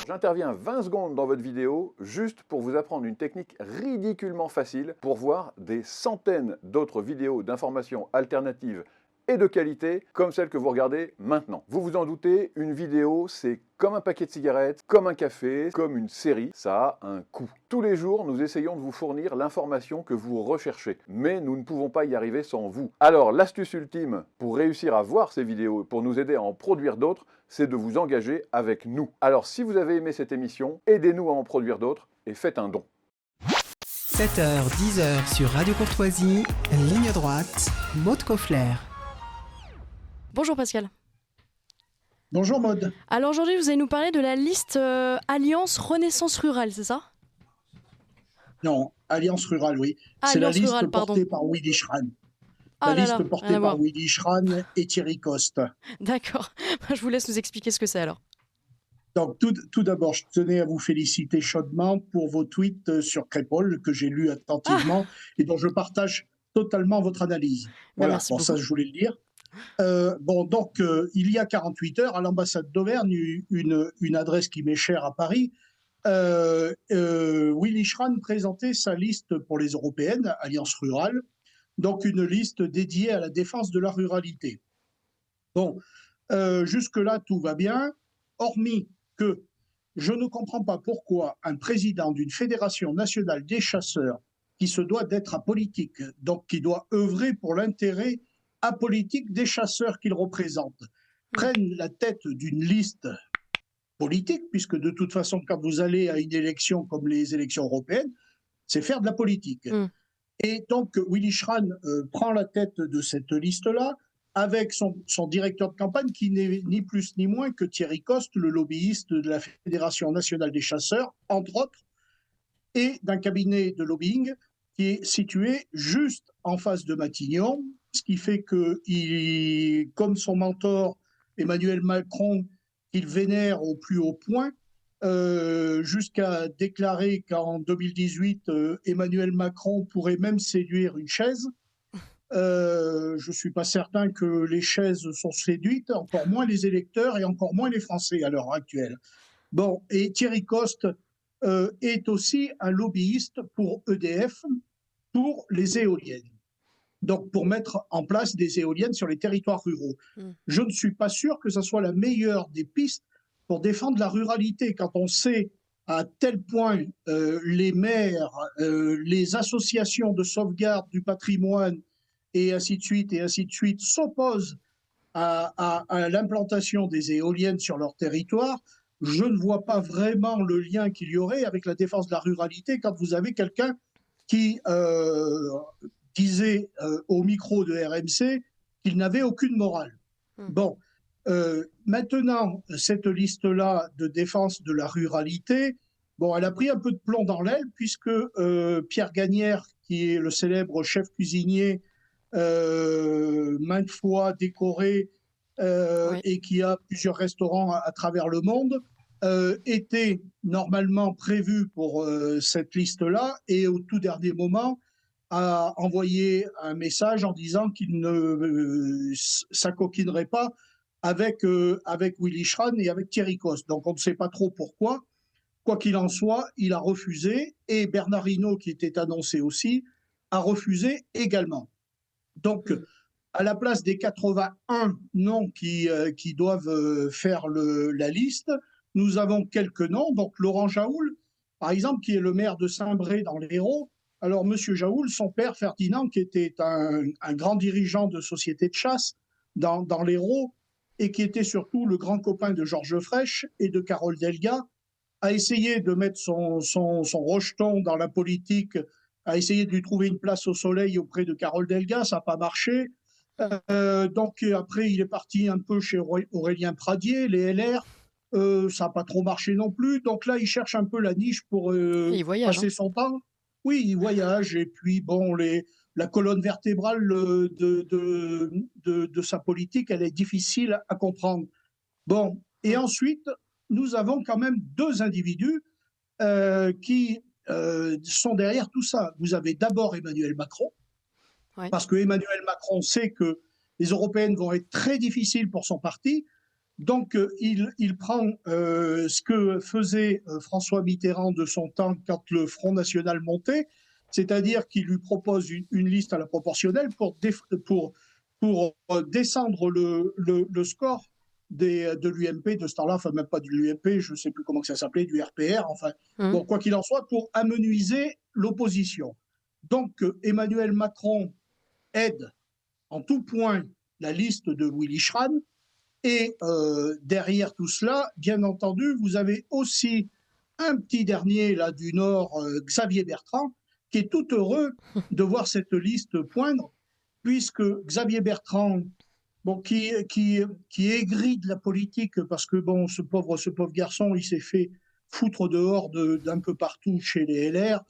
J'interviens 20 secondes dans votre vidéo juste pour vous apprendre une technique ridiculement facile pour voir des centaines d'autres vidéos d'informations alternatives et de qualité comme celle que vous regardez maintenant. Vous vous en doutez, une vidéo c'est comme un paquet de cigarettes, comme un café, comme une série, ça a un coût. Tous les jours, nous essayons de vous fournir l'information que vous recherchez, mais nous ne pouvons pas y arriver sans vous. Alors l'astuce ultime pour réussir à voir ces vidéos, pour nous aider à en produire d'autres, c'est de vous engager avec nous. Alors si vous avez aimé cette émission, aidez-nous à en produire d'autres et faites un don. 7h, 10h sur Radio Courtoisie, ligne droite, Maud Koffler. Bonjour Pascal. Bonjour Maud. Alors aujourd'hui, vous allez nous parler de la liste Alliance Renaissance Rurale, c'est ça? Non, Alliance Rurale, oui. Ah, c'est la Alliance liste Rurale, pardon. portée par Willy Schran. Ah La là liste là, portée rien à voir. par Willy Schran et Thierry Coste. D'accord, je vous laisse nous expliquer ce que c'est alors. Donc tout d'abord, je tenais à vous féliciter chaudement pour vos tweets sur Crépol, que j'ai lus attentivement et dont je partage totalement votre analyse. Voilà, Merci pour ça beaucoup. je voulais le dire. Il y a 48 heures, à l'ambassade d'Auvergne, une adresse qui m'est chère à Paris, Willy Schran présentait sa liste pour les européennes, Alliance Rurale, donc une liste dédiée à la défense de la ruralité. Bon, jusque-là, tout va bien, hormis que je ne comprends pas pourquoi un président d'une fédération nationale des chasseurs, qui se doit d'être apolitique, donc qui doit œuvrer pour l'intérêt apolitique des chasseurs qu'il représente, prenne la tête d'une liste politique, puisque de toute façon, quand vous allez à une élection comme les élections européennes, c'est faire de la politique. Et donc, Willy Schran prend la tête de cette liste-là, avec son directeur de campagne, qui n'est ni plus ni moins que Thierry Coste, le lobbyiste de la Fédération nationale des chasseurs, entre autres, et d'un cabinet de lobbying qui est situé juste en face de Matignon, ce qui fait que, comme son mentor Emmanuel Macron, il vénère au plus haut point, jusqu'à déclarer qu'en 2018, Emmanuel Macron pourrait même séduire une chaise. Je ne suis pas certain que les chaises sont séduites, encore moins les électeurs et encore moins les Français à l'heure actuelle. Bon, et Thierry Coste est aussi un lobbyiste pour EDF, pour les éoliennes. Donc, pour mettre en place des éoliennes sur les territoires ruraux. Je ne suis pas sûr que ce soit la meilleure des pistes pour défendre la ruralité, quand on sait à tel point les maires, les associations de sauvegarde du patrimoine, et ainsi de suite, s'opposent à l'implantation des éoliennes sur leur territoire. Je ne vois pas vraiment le lien qu'il y aurait avec la défense de la ruralité quand vous avez quelqu'un qui disait au micro de RMC qu'il n'avait aucune morale. Bon, maintenant, cette liste-là de défense de la ruralité, bon, elle a pris un peu de plomb dans l'aile, puisque Pierre Gagnère, qui est le célèbre chef cuisinier, maintes fois décoré, et qui a plusieurs restaurants à travers le monde, était normalement prévu pour cette liste-là, et au tout dernier moment a envoyé un message en disant qu'il ne s'acoquinerait pas avec Willy Schran et avec Thierry Coste. Donc on ne sait pas trop pourquoi. Quoi qu'il en soit, il a refusé, et Bernard Hinault, qui était annoncé aussi, a refusé également. Donc, à la place des 81 noms qui doivent faire la liste, nous avons quelques noms. Donc, Laurent Jaoul, par exemple, qui est le maire de Saint-Bray dans l'Hérault. Alors, Monsieur Jaoul, son père Ferdinand, qui était un grand dirigeant de société de chasse dans l'Hérault, et qui était surtout le grand copain de Georges Frêche et de Carole Delga, a essayé de mettre son rejeton dans la politique, a essayé de lui trouver une place au soleil auprès de Carole Delga, ça n'a pas marché. Donc après, il est parti un peu chez Aurélien Pradier, les LR, ça n'a pas trop marché non plus. Donc là, il cherche un peu la niche pour Il voyage, passer son temps. Oui, il voyage, et puis bon, la colonne vertébrale de sa politique, elle est difficile à comprendre. Bon, et ensuite, nous avons quand même deux individus qui sont derrière tout ça. Vous avez d'abord Emmanuel Macron, parce que Emmanuel Macron sait que les européennes vont être très difficiles pour son parti, Donc, il prend ce que faisait François Mitterrand de son temps quand le Front National montait, c'est-à-dire qu'il lui propose une liste à la proportionnelle pour descendre le score de l'UMP, de ce temps-là, enfin même pas de l'UMP, je ne sais plus comment ça s'appelait, du RPR, enfin, bon, quoi qu'il en soit, pour amenuiser l'opposition. Donc, Emmanuel Macron aide en tout point la liste de Willy Schran, et derrière tout cela, bien entendu, vous avez aussi un petit dernier là du Nord, Xavier Bertrand, qui est tout heureux de voir cette liste poindre, puisque Xavier Bertrand, bon, qui est aigri de la politique, parce que bon, ce pauvre garçon, il s'est fait foutre dehors d'un peu partout chez les LR.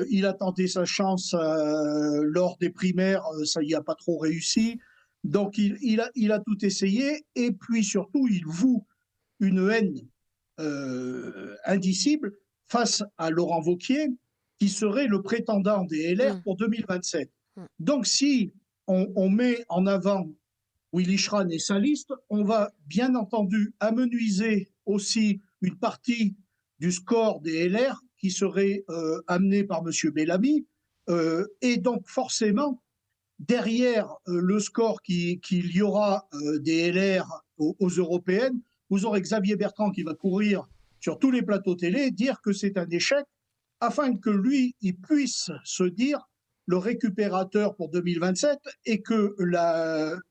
Il a tenté sa chance lors des primaires, ça n'y a pas trop réussi. Donc il a tout essayé, et puis surtout, il voue une haine indicible face à Laurent Wauquiez, qui serait le prétendant des LR pour 2027. Donc si on met en avant Willy Schran et sa liste, on va bien entendu amenuiser aussi une partie du score des LR qui serait amené par M. Bellamy. Et donc forcément, derrière le score qu'il y aura des LR aux européennes, vous aurez Xavier Bertrand qui va courir sur tous les plateaux télé, dire que c'est un échec, afin que lui, il puisse se dire le récupérateur pour 2027, et que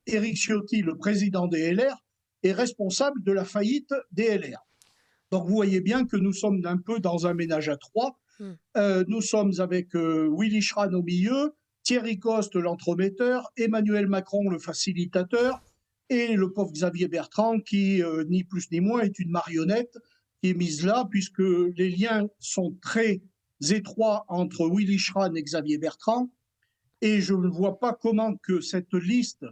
Éric Ciotti, le président des LR, est responsable de la faillite des LR. Donc vous voyez bien que nous sommes un peu dans un ménage à trois. Nous sommes avec Willy Schran au milieu, Thierry Coste, l'entremetteur, Emmanuel Macron, le facilitateur, et le pauvre Xavier Bertrand, qui, ni plus ni moins, est une marionnette qui est mise là, puisque les liens sont très étroits entre Willy Schran et Xavier Bertrand, et je ne vois pas comment que cette liste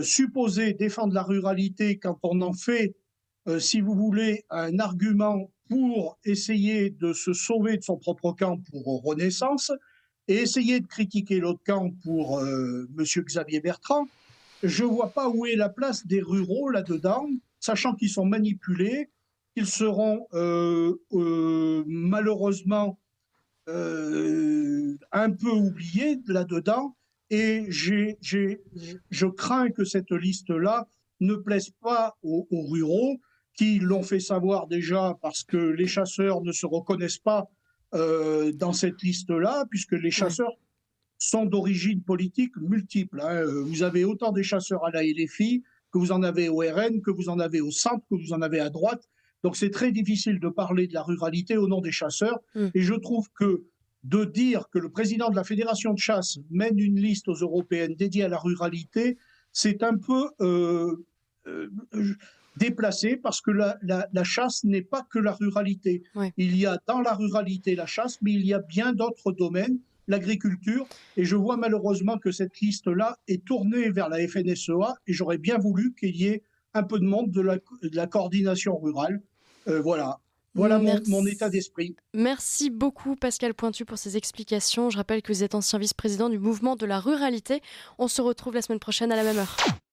supposée défendre la ruralité, quand on en fait, si vous voulez, un argument pour essayer de se sauver de son propre camp pour Renaissance, et essayer de critiquer l'autre camp pour M. Xavier Bertrand, je ne vois pas où est la place des ruraux là-dedans, sachant qu'ils sont manipulés, qu'ils seront malheureusement un peu oubliés là-dedans, et je crains que cette liste-là ne plaise pas aux ruraux, qui l'ont fait savoir déjà, parce que les chasseurs ne se reconnaissent pas dans cette liste-là, puisque les chasseurs sont d'origine politique multiple. Vous avez autant des chasseurs à la LFI que vous en avez au RN, que vous en avez au centre, que vous en avez à droite. Donc c'est très difficile de parler de la ruralité au nom des chasseurs. Et je trouve que de dire que le président de la Fédération de chasse mène une liste aux européennes dédiée à la ruralité, c'est un peu déplacé, parce que la chasse n'est pas que la ruralité. Il y a dans la ruralité la chasse, mais il y a bien d'autres domaines, l'agriculture, et je vois malheureusement que cette liste-là est tournée vers la FNSEA, et j'aurais bien voulu qu'il y ait un peu de monde de la coordination rurale. Voilà mon état d'esprit. Merci beaucoup Pascal Pointu pour ces explications. Je rappelle que vous êtes ancien vice-président du mouvement de la ruralité. On se retrouve la semaine prochaine à la même heure.